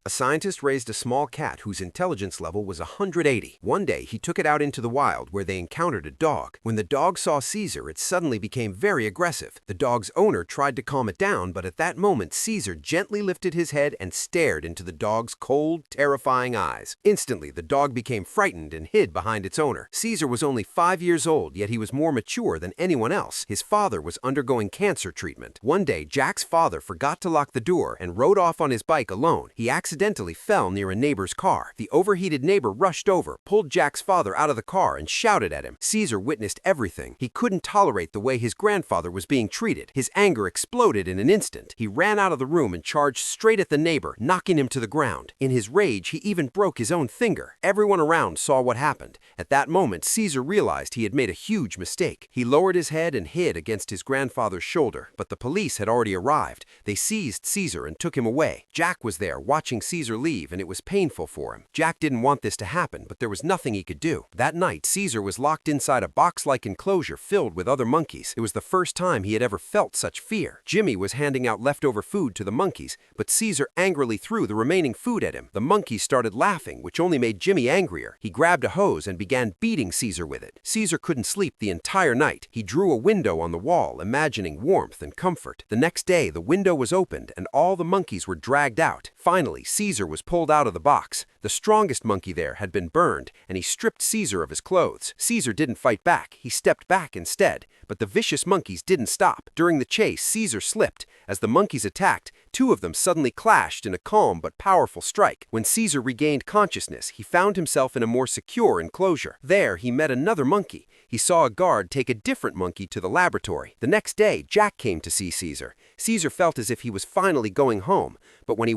A scientist raised a small cat whose intelligence level was 180. One day, he took it out into the wild where they encountered a dog. When the dog saw Caesar, it suddenly became very aggressive. The dog's owner tried to calm it down, but at that moment, Caesar gently lifted his head and stared into the dog's cold, terrifying eyes. Instantly, the dog became frightened and hid behind its owner. Caesar was only 5 years old, yet he was more mature than anyone else. His father was undergoing cancer treatment. One day, Jack's father forgot to lock the door and rode off on his bike alone. He accidentally fell near a neighbor's car. The overheated neighbor rushed over, pulled Jack's father out of the car, and shouted at him. Caesar witnessed everything. He couldn't tolerate the way his grandfather was being treated. His anger exploded in an instant. He ran out of the room and charged straight at the neighbor, knocking him to the ground. In his rage, he even broke his own finger. Everyone around saw what happened. At that moment, Caesar realized he had made a huge mistake. He lowered his head and hid against his grandfather's shoulder, but the police had already arrived. They seized Caesar and took him away. Jack was there, watching Caesar leave, and it was painful for him. Jack didn't want this to happen, but there was nothing he could do. That night, Caesar was locked inside a box-like enclosure filled with other monkeys. It was the first time he had ever felt such fear. Jimmy was handing out leftover food to the monkeys, but Caesar angrily threw the remaining food at him. The monkeys started laughing, which only made Jimmy angrier. He grabbed a hose and began beating Caesar with it. Caesar couldn't sleep the entire night. He drew a window on the wall, imagining warmth and comfort. The next day, the window was opened and all the monkeys were dragged out. Finally, Caesar was pulled out of the box. The strongest monkey there had been burned, and he stripped Caesar of his clothes. Caesar didn't fight back. He stepped back instead. But the vicious monkeys didn't stop. During the chase, Caesar slipped. As the monkeys attacked, two of them suddenly clashed in a calm but powerful strike. When Caesar regained consciousness, he found himself in a more secure enclosure. There, he met another monkey. He saw a guard take a different monkey to the laboratory. The next day, Jack came to see Caesar. Caesar felt as if he was finally going home, but when he